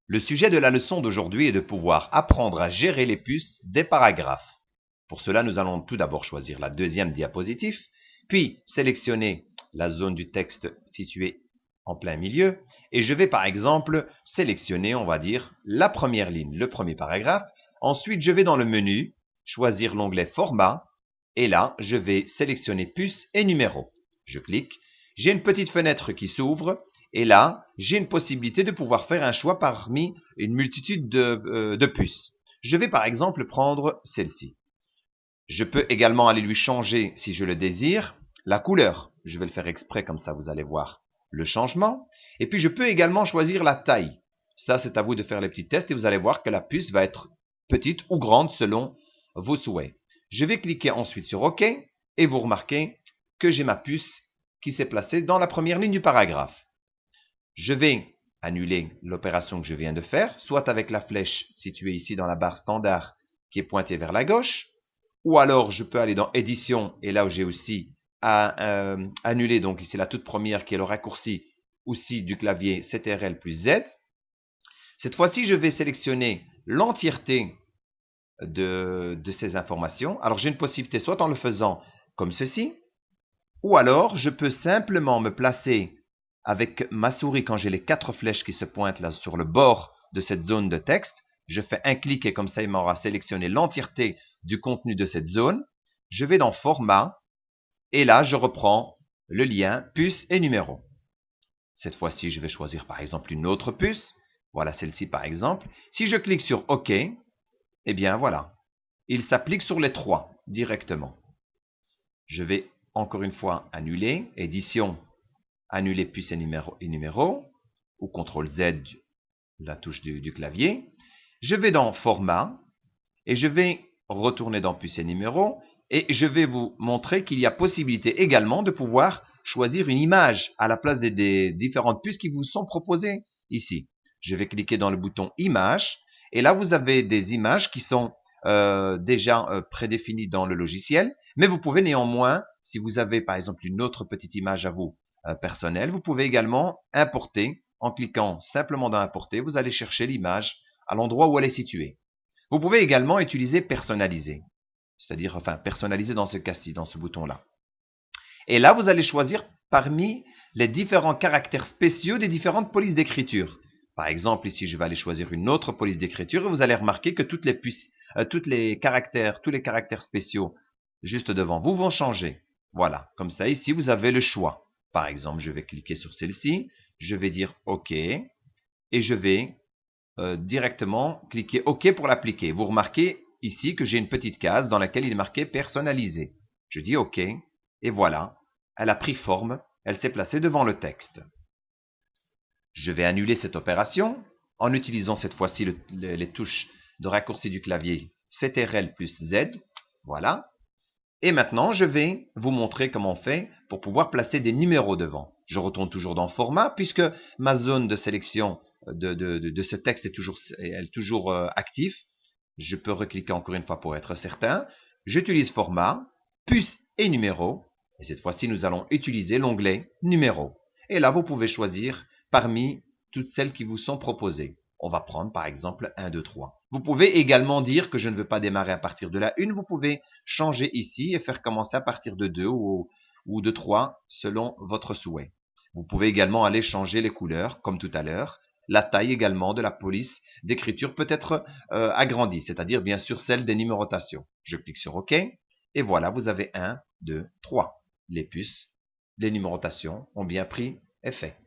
Le sujet de la leçon d'aujourd'hui est de pouvoir apprendre à gérer les puces des paragraphes. Pour cela, nous allons tout d'abord choisir la deuxième diapositive, puis sélectionner la zone du texte située en plein milieu. Et je vais par exemple sélectionner, on va dire, la première ligne, le premier paragraphe. Ensuite, je vais dans le menu, choisir l'onglet Format. Et là, je vais sélectionner puces et numéros. Je clique. J'ai une petite fenêtre qui s'ouvre. Et là, j'ai une possibilité de pouvoir faire un choix parmi une multitude de puces. Je vais par exemple prendre celle-ci. Je peux également aller lui changer, si je le désire, la couleur. Je vais le faire exprès, comme ça vous allez voir le changement. Et puis je peux également choisir la taille. Ça, c'est à vous de faire les petits tests et vous allez voir que la puce va être petite ou grande selon vos souhaits. Je vais cliquer ensuite sur OK et vous remarquez que j'ai ma puce qui s'est placée dans la première ligne du paragraphe. Je vais annuler l'opération que je viens de faire, soit avec la flèche située ici dans la barre standard qui est pointée vers la gauche, ou alors je peux aller dans Édition, et là où j'ai aussi à annuler, donc ici la toute première qui est le raccourci aussi du clavier CTRL plus Z. Cette fois-ci, je vais sélectionner l'entièreté de ces informations. Alors j'ai une possibilité soit en le faisant comme ceci, ou alors je peux simplement me placer avec ma souris quand j'ai les 4 flèches qui se pointent là sur le bord de cette zone de texte. Je fais un clic et comme ça il m'aura sélectionné l'entièreté du contenu de cette zone. Je vais dans Format et là je reprends le lien puce et numéro. Cette fois-ci je vais choisir par exemple une autre puce. Voilà celle-ci par exemple. Si je clique sur OK, eh bien voilà, il s'applique sur les 3 directement. Je vais encore une fois annuler, Édition, annuler puce et numéro, ou CTRL Z, la touche du clavier. Je vais dans Format, et je vais retourner dans puce et numéro, et je vais vous montrer qu'il y a possibilité également de pouvoir choisir une image à la place des différentes puces qui vous sont proposées ici. Je vais cliquer dans le bouton Images, et là vous avez des images qui sont déjà prédéfinies dans le logiciel, mais vous pouvez néanmoins, si vous avez par exemple une autre petite image à vous personnelle, vous pouvez également importer. En cliquant simplement dans Importer, vous allez chercher l'image à l'endroit où elle est située. Vous pouvez également utiliser Personnaliser, c'est-à-dire enfin personnaliser dans ce cas-ci, dans ce bouton-là. Et là, vous allez choisir parmi les différents caractères spéciaux des différentes polices d'écriture. Par exemple, ici, je vais aller choisir une autre police d'écriture et vous allez remarquer que tous les caractères spéciaux juste devant vous vont changer. Voilà, comme ça, ici, vous avez le choix. Par exemple, je vais cliquer sur celle-ci, je vais dire OK et je vais directement cliquer OK pour l'appliquer. Vous remarquez ici que j'ai une petite case dans laquelle il est marqué personnaliser. Je dis OK et voilà, elle a pris forme, elle s'est placée devant le texte. Je vais annuler cette opération en utilisant cette fois-ci les touches de raccourci du clavier CTRL plus Z. Voilà. Et maintenant, je vais vous montrer comment on fait pour pouvoir placer des numéros devant. Je retourne toujours dans Format puisque ma zone de sélection de ce texte est toujours active. Je peux recliquer encore une fois pour être certain. J'utilise Format, puce et numéro. Et cette fois-ci, nous allons utiliser l'onglet Numéro. Et là, vous pouvez choisir parmi toutes celles qui vous sont proposées. On va prendre par exemple 1, 2, 3. Vous pouvez également dire que je ne veux pas démarrer à partir de la 1. Vous pouvez changer ici et faire commencer à partir de 2 ou de 3 selon votre souhait. Vous pouvez également aller changer les couleurs comme tout à l'heure. La taille également de la police d'écriture peut être agrandie, c'est-à-dire bien sûr celle des numérotations. Je clique sur OK et voilà, vous avez 1, 2, 3. Les puces, les numérotations ont bien pris effet.